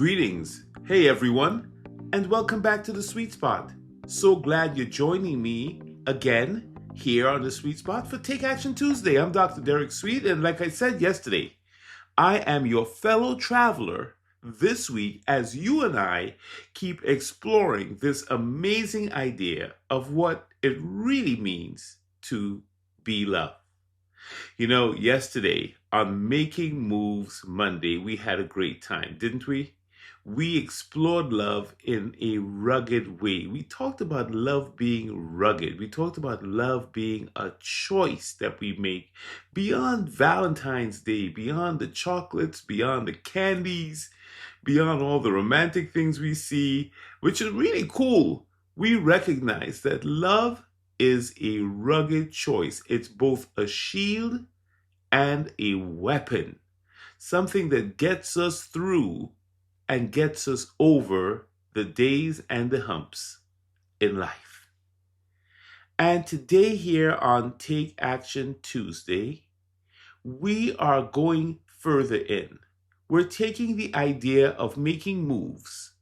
Greetings. Hey everyone, and welcome back to the Sweet Spot. So glad you're joining me again here on the Sweet Spot for Take Action Tuesday. I'm Dr. Derek Sweet, and like I said yesterday, I am your fellow traveler this week as you and I keep exploring this amazing idea of what it really means to be loved. You know, yesterday on Making Moves Monday, we had a great time, didn't we? We explored love in a rugged way. We talked about love being rugged. We talked about love being a choice that we make beyond Valentine's Day, beyond the chocolates, beyond the candies, beyond all the romantic things we see, which is really cool. We recognize that love is a rugged choice. It's both a shield and a weapon, something that gets us through and gets us over the days and the humps in life. And today, here on Take Action Tuesday, we are going further in. We're taking the idea of making moves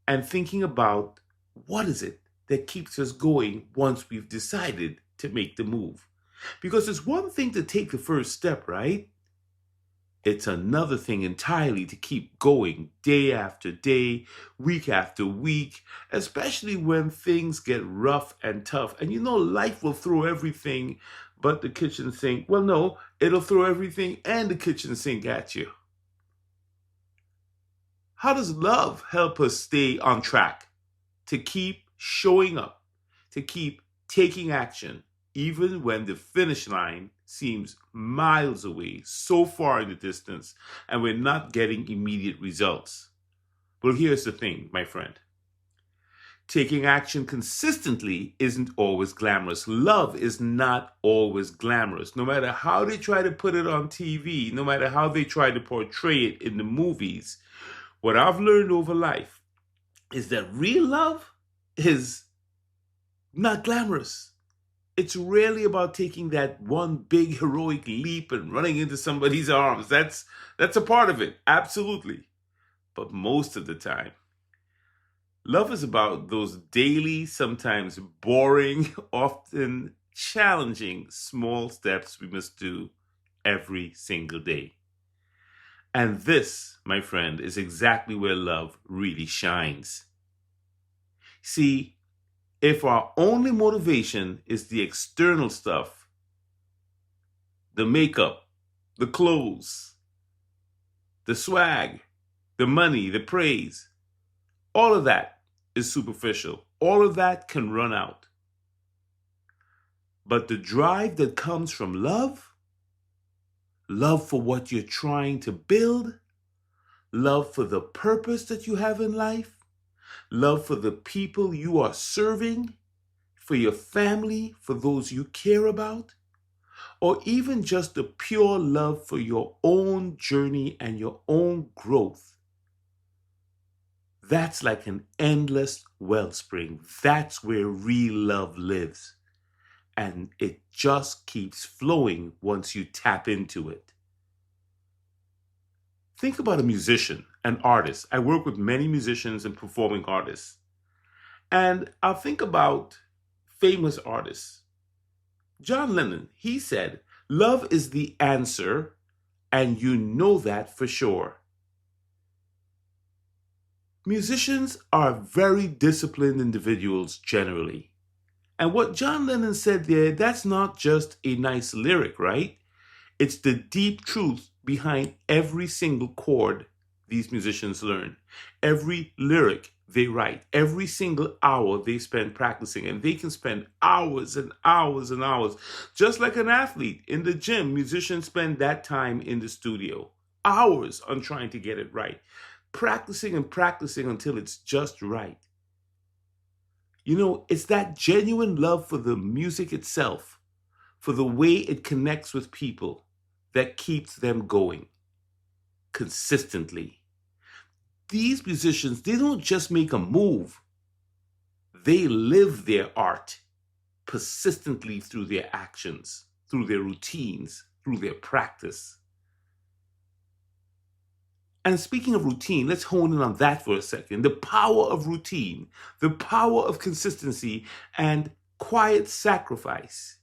and thinking about what is it that keeps us going once we've decided to make the move. Because it's one thing to take the first step, right? It's another thing entirely to keep going day after day, week after week, especially when things get rough and tough. And you know, life will throw everything but the kitchen sink. Well, no, it'll throw everything and the kitchen sink at you. How does love help us stay on track, to keep showing up, to keep taking action, even when the finish line seems miles away, so far in the distance, and we're not getting immediate results? Well, here's the thing, my friend. Taking action consistently isn't always glamorous. Love is not always glamorous. No matter how they try to put it on TV, no matter how they try to portray it in the movies, what I've learned over life is that real love is not glamorous. It's rarely about taking that one big heroic leap and running into somebody's arms. That's a part of it, absolutely. But most of the time, love is about those daily, sometimes boring, often challenging small steps we must do every single day. And this, my friend, is exactly where love really shines. See, if our only motivation is the external stuff, the makeup, the clothes, the swag, the money, the praise, all of that is superficial. All of that can run out. But the drive that comes from love for what you're trying to build, love for the purpose that you have in life, love for the people you are serving, for your family, for those you care about, or even just the pure love for your own journey and your own growth. That's like an endless wellspring. That's where real love lives. And it just keeps flowing once you tap into it. Think about a musician, an artist. I work with many musicians and performing artists. And I'll think about famous artists. John Lennon, he said, "Love is the answer, and you know that for sure." Musicians are very disciplined individuals generally. And what John Lennon said there, that's not just a nice lyric, right? It's the deep truth behind every single chord these musicians learn, every lyric they write, every single hour they spend practicing. And they can spend hours and hours and hours. Just like an athlete in the gym, musicians spend that time in the studio, hours on trying to get it right, practicing and practicing until it's just right. You know, it's that genuine love for the music itself, for the way it connects with people, that keeps them going consistently. These musicians, they don't just make a move. They live their art persistently through their actions, through their routines, through their practice. And speaking of routine, let's hone in on that for a second. The power of routine, the power of consistency, and quiet sacrifice.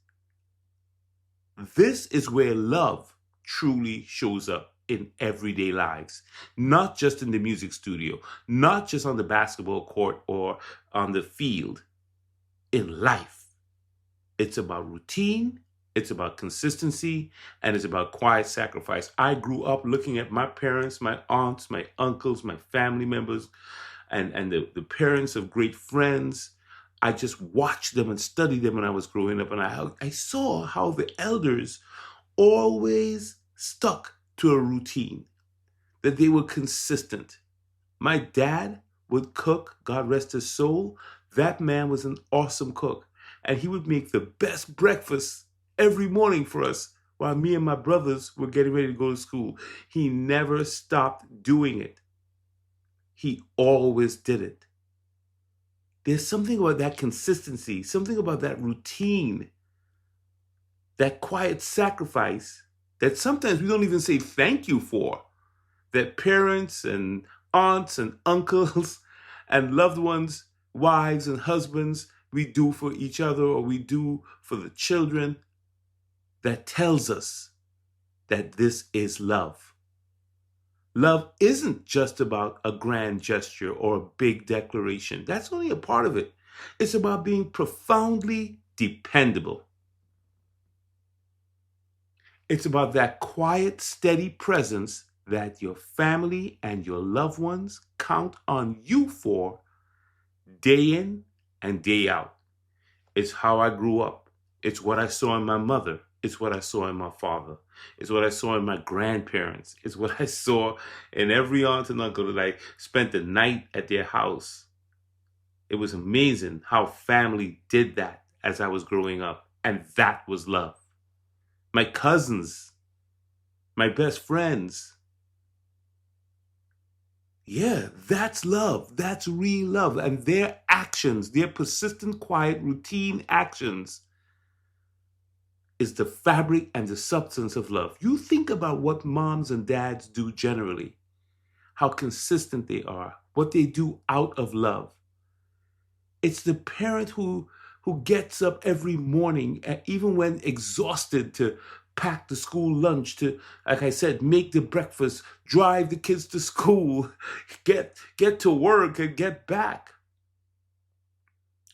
This is where love truly shows up in everyday lives, not just in the music studio, not just on the basketball court or on the field, in life. It's about routine, it's about consistency, and it's about quiet sacrifice. I grew up looking at my parents, my aunts, my uncles, my family members, and the parents of great friends. I just watched them and studied them when I was growing up, and I saw how the elders always stuck to a routine, that they were consistent. My dad would cook, God rest his soul. That man was an awesome cook. And he would make the best breakfast every morning for us while me and my brothers were getting ready to go to school. He never stopped doing it. He always did it. There's something about that consistency, something about that routine, that quiet sacrifice that sometimes we don't even say thank you for, that parents and aunts and uncles and loved ones, wives and husbands, we do for each other or we do for the children, that tells us that this is love. Love isn't just about a grand gesture or a big declaration. That's only a part of it. It's about being profoundly dependable. It's about that quiet, steady presence that your family and your loved ones count on you for day in and day out. It's how I grew up. It's what I saw in my mother. It's what I saw in my father. It's what I saw in my grandparents. It's what I saw in every aunt and uncle that I spent the night at their house. It was amazing how family did that as I was growing up. And that was love. My cousins, my best friends. Yeah, that's love. That's real love. And their actions, their persistent, quiet, routine actions is the fabric and the substance of love. You think about what moms and dads do generally, how consistent they are, what they do out of love. It's the parent who gets up every morning, even when exhausted, to pack the school lunch, to, like I said, make the breakfast, drive the kids to school, get to work and get back.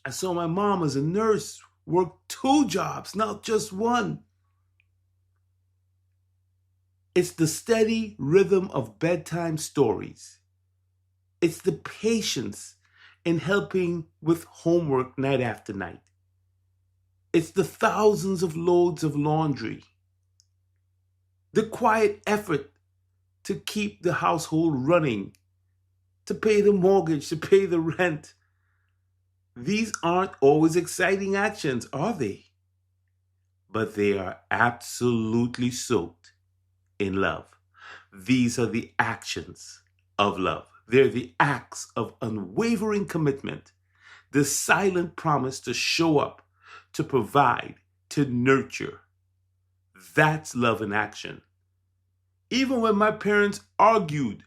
I saw my mom as a nurse work 2 jobs, not just one. It's the steady rhythm of bedtime stories. It's the patience in helping with homework night after night. It's the thousands of loads of laundry. The quiet effort to keep the household running, to pay the mortgage, to pay the rent. These aren't always exciting actions, are they? But they are absolutely soaked in love. These are the actions of love. They're the acts of unwavering commitment, the silent promise to show up, to provide, to nurture. That's love in action. Even when my parents argued,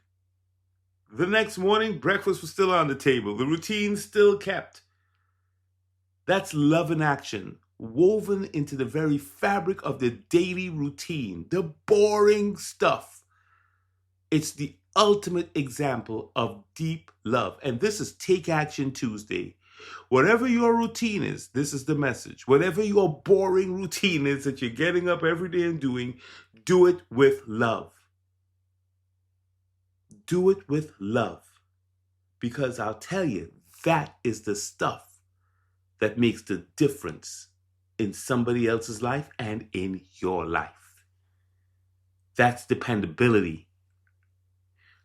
the next morning breakfast was still on the table, the routine still kept. That's love in action, woven into the very fabric of the daily routine, the boring stuff. It's the ultimate example of deep love. And this is Take Action Tuesday. Whatever your routine is, this is the message. Whatever your boring routine is that you're getting up every day and doing, do it with love. Do it with love. Because I'll tell you, that is the stuff that makes the difference in somebody else's life and in your life. That's dependability.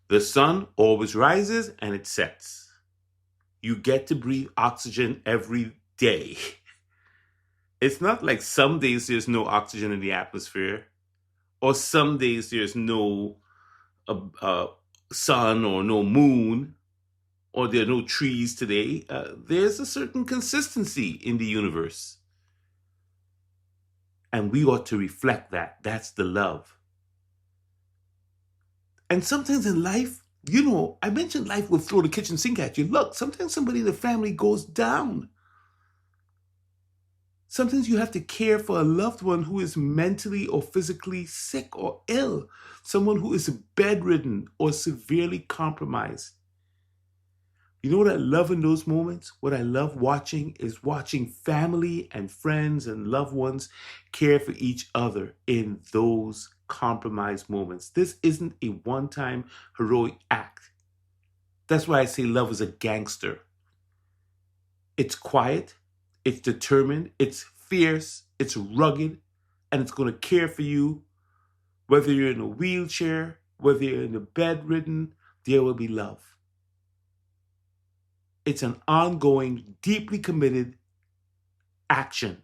The sun always rises and it sets. You get to breathe oxygen every day. It's not like some days there's no oxygen in the atmosphere, or some days there's no sun or no moon, or there are no trees today. There's a certain consistency in the universe. And we ought to reflect that. That's the love. And sometimes in life, I mentioned life will throw the kitchen sink at you. Look, sometimes somebody in the family goes down. Sometimes you have to care for a loved one who is mentally or physically sick or ill, someone who is bedridden or severely compromised. You know what I love in those moments? What I love watching is watching family and friends and loved ones care for each other in those compromised moments. This isn't a one-time heroic act. That's why I say love is a gangster. It's quiet, it's determined, it's fierce, it's rugged, and it's going to care for you. Whether you're in a wheelchair, whether you're in a bedridden, there will be love. It's an ongoing, deeply committed action,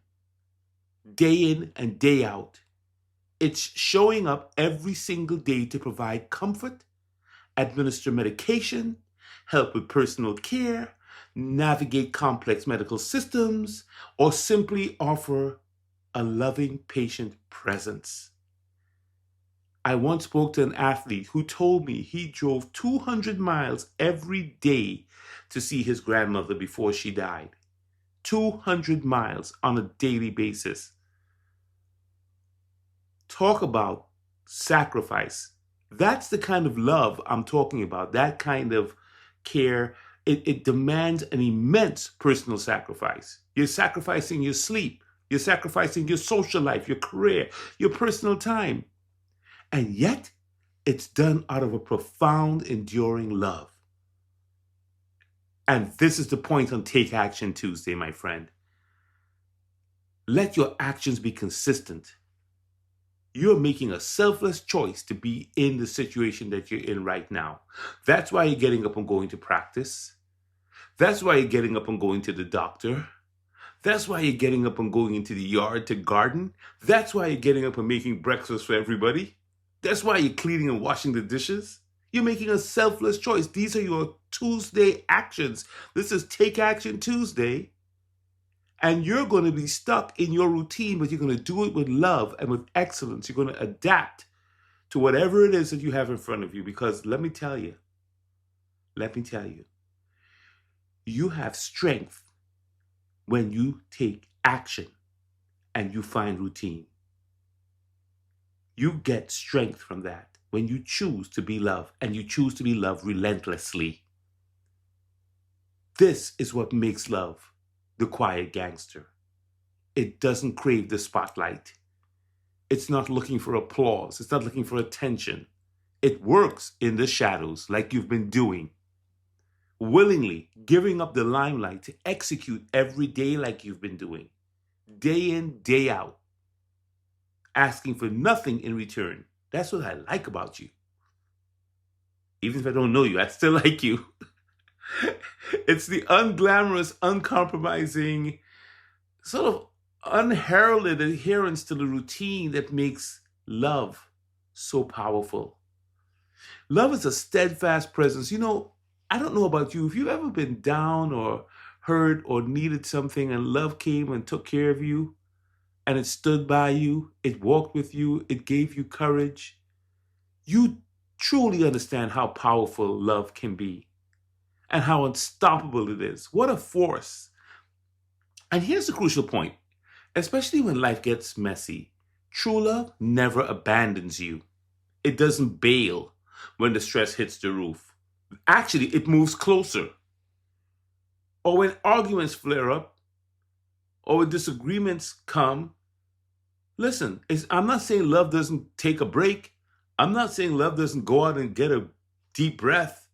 day in and day out. It's showing up every single day to provide comfort, administer medication, help with personal care, navigate complex medical systems, or simply offer a loving, patient presence. I once spoke to an athlete who told me he drove 200 miles every day to see his grandmother before she died. 200 miles on a daily basis. Talk about sacrifice. That's the kind of love I'm talking about, that kind of care. It demands an immense personal sacrifice. You're sacrificing your sleep. You're sacrificing your social life, your career, your personal time. And yet, it's done out of a profound, enduring love. And this is the point on Take Action Tuesday, my friend. Let your actions be consistent. You're making a selfless choice to be in the situation that you're in right now. That's why you're getting up and going to practice. That's why you're getting up and going to the doctor. That's why you're getting up and going into the yard to garden. That's why you're getting up and making breakfast for everybody. That's why you're cleaning and washing the dishes. You're making a selfless choice. These are your Tuesday actions. This is Take Action Tuesday. And you're going to be stuck in your routine, but you're going to do it with love and with excellence. You're going to adapt to whatever it is that you have in front of you. Because let me tell you, you have strength when you take action and you find routine. You get strength from that when you choose to be loved, and you choose to be loved relentlessly. This is what makes love the quiet gangster. It doesn't crave the spotlight. It's not looking for applause. It's not looking for attention. It works in the shadows like you've been doing, willingly giving up the limelight to execute every day like you've been doing, day in, day out. Asking for nothing in return. That's what I like about you. Even if I don't know you, I still like you. It's the unglamorous, uncompromising, sort of unheralded adherence to the routine that makes love so powerful. Love is a steadfast presence. I don't know about you. If you've ever been down or hurt or needed something and love came and took care of you, and it stood by you, it walked with you, it gave you courage, you truly understand how powerful love can be and how unstoppable it is. What a force. And here's the crucial point, especially when life gets messy. True love never abandons you. It doesn't bail when the stress hits the roof. Actually, it moves closer. Or when arguments flare up, or when disagreements come, listen, I'm not saying love doesn't take a break. I'm not saying love doesn't go out and get a deep breath.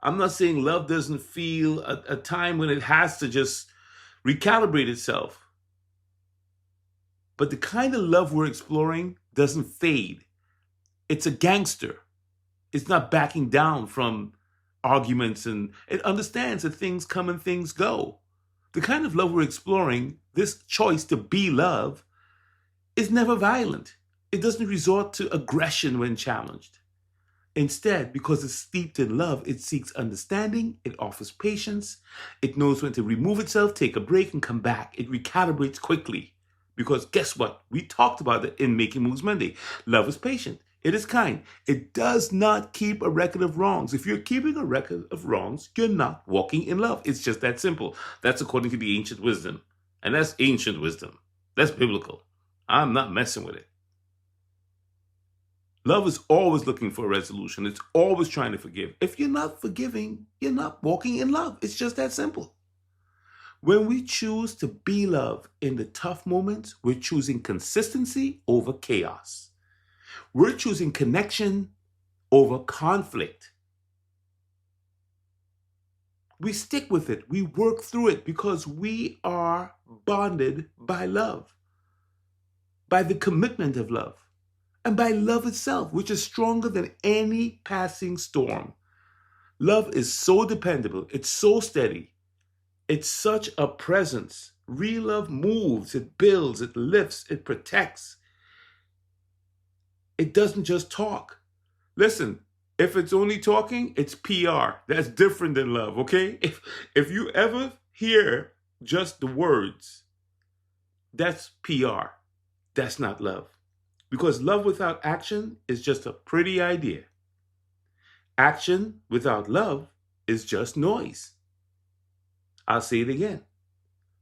I'm not saying love doesn't feel a time when it has to just recalibrate itself. But the kind of love we're exploring doesn't fade. It's a gangster. It's not backing down from arguments, and it understands that things come and things go. The kind of love we're exploring, this choice to be love, is never violent. It doesn't resort to aggression when challenged. Instead, because it's steeped in love, it seeks understanding, it offers patience, it knows when to remove itself, take a break, and come back. It recalibrates quickly. Because guess what? We talked about it in Making Moves Monday. Love is patient. It is kind. It does not keep a record of wrongs. If you're keeping a record of wrongs, you're not walking in love. It's just that simple. That's according to the ancient wisdom. And that's ancient wisdom. That's biblical. I'm not messing with it. Love is always looking for a resolution. It's always trying to forgive. If you're not forgiving, you're not walking in love. It's just that simple. When we choose to be love in the tough moments, we're choosing consistency over chaos. We're choosing connection over conflict. We stick with it. We work through it because we are bonded by love, by the commitment of love, and by love itself, which is stronger than any passing storm. Love is so dependable. It's so steady. It's such a presence. Real love moves, it builds, it lifts, it protects. It doesn't just talk. Listen, if it's only talking, it's PR. That's different than love, okay? If you ever hear just the words, that's PR. That's not love. Because love without action is just a pretty idea. Action without love is just noise. I'll say it again.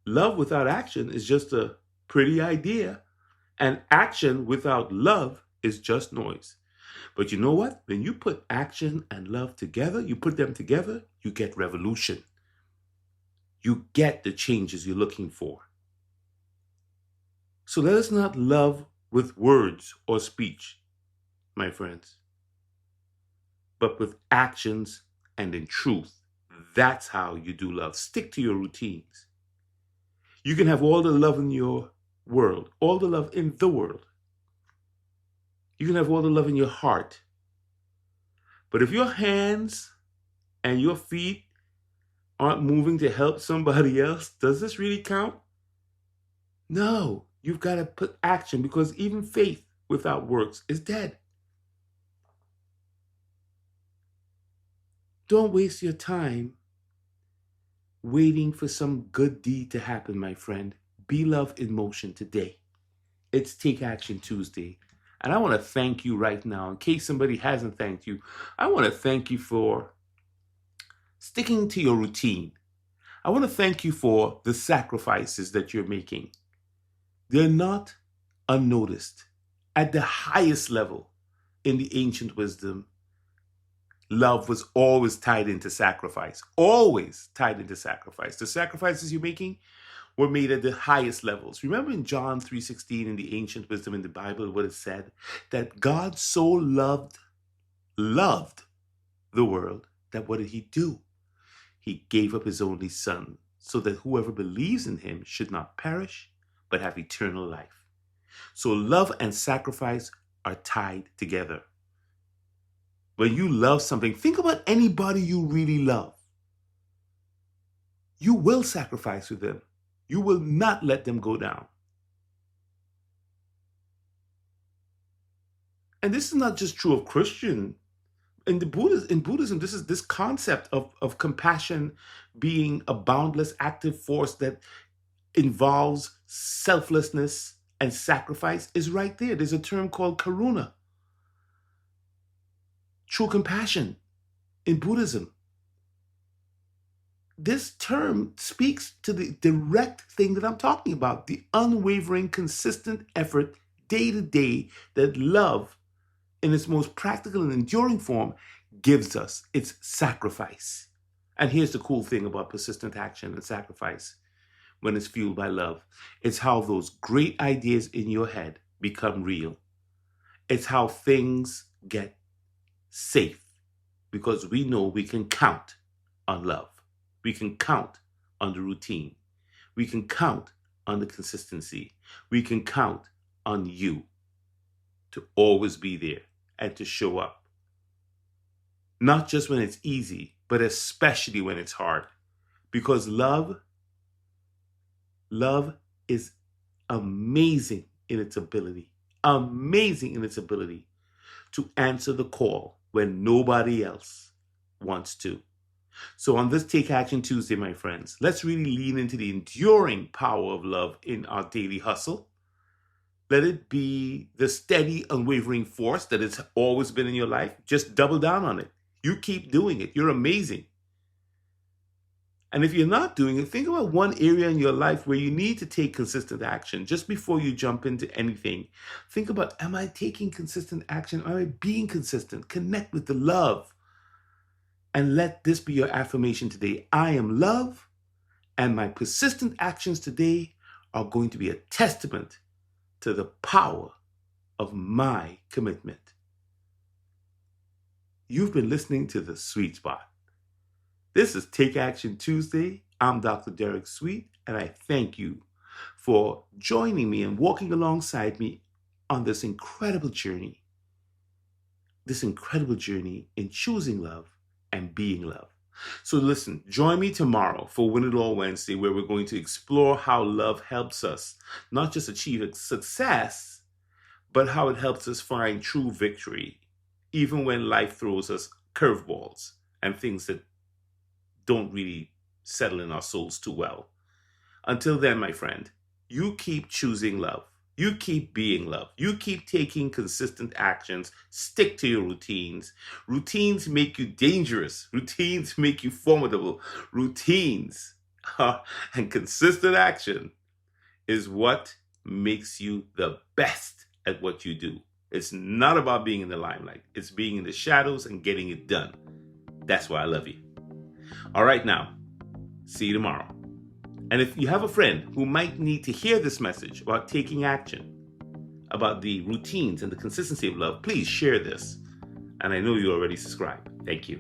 Love without action is just a pretty idea, and action without love is just noise. But you know what? When you put action and love together, you put them together, you get revolution. You get the changes you're looking for. So let us not love with words or speech, my friends, but with actions and in truth. That's how you do love. Stick to your routines. You can have all the love in your world, all the love in the world. You can have all the love in your heart. But if your hands and your feet aren't moving to help somebody else, does this really count? No, you've got to put action, because even faith without works is dead. Don't waste your time waiting for some good deed to happen, my friend. Be love in motion today. It's Take Action Tuesday. And I want to thank you right now. In case somebody hasn't thanked you, I want to thank you for sticking to your routine. I want to thank you for the sacrifices that you're making. They're not unnoticed. At the highest level in the ancient wisdom, love was always tied into sacrifice. Always tied into sacrifice. The sacrifices you're making were made at the highest levels. Remember in John 3:16 in the ancient wisdom in the Bible, what it said? That God so loved the world that what did he do? He gave up his only son so that whoever believes in him should not perish, but have eternal life. So love and sacrifice are tied together. When you love something, think about anybody you really love. You will sacrifice with them. You will not let them go down. And this is not just true of Christian. In Buddhism, this concept of compassion being a boundless active force that involves selflessness and sacrifice is right there. There's a term called karuna. True compassion in Buddhism. This term speaks to the direct thing that I'm talking about, the unwavering, consistent effort day to day that love, in its most practical and enduring form, gives us. It's sacrifice. And here's the cool thing about persistent action and sacrifice when it's fueled by love. It's how those great ideas in your head become real. It's how things get safe, because we know we can count on love. We can count on the routine. We can count on the consistency. We can count on you to always be there and to show up. Not just when it's easy, but especially when it's hard. Because love is amazing in its ability to answer the call when nobody else wants to. So on this Take Action Tuesday, my friends, let's really lean into the enduring power of love in our daily hustle. Let it be the steady, unwavering force that it's always been in your life. Just double down on it. You keep doing it. You're amazing. And if you're not doing it, think about one area in your life where you need to take consistent action just before you jump into anything. Think about, am I taking consistent action? Am I being consistent? Connect with the love. And let this be your affirmation today. I am love, and my persistent actions today are going to be a testament to the power of my commitment. You've been listening to The Sweet Spot. This is Take Action Tuesday. I'm Dr. Derek Sweet, and I thank you for joining me and walking alongside me on this incredible journey in choosing love and being love. So listen, join me tomorrow for Win It All Wednesday, where we're going to explore how love helps us not just achieve success, but how it helps us find true victory, even when life throws us curveballs and things that don't really settle in our souls too well. Until then, my friend, you keep choosing love. You keep being love. You keep taking consistent actions. Stick to your routines. Routines make you dangerous. Routines make you formidable. Routines and consistent action is what makes you the best at what you do. It's not about being in the limelight. It's being in the shadows and getting it done. That's why I love you. All right, now, see you tomorrow. And if you have a friend who might need to hear this message about taking action, about the routines and the consistency of love, please share this. And I know you already subscribe. Thank you.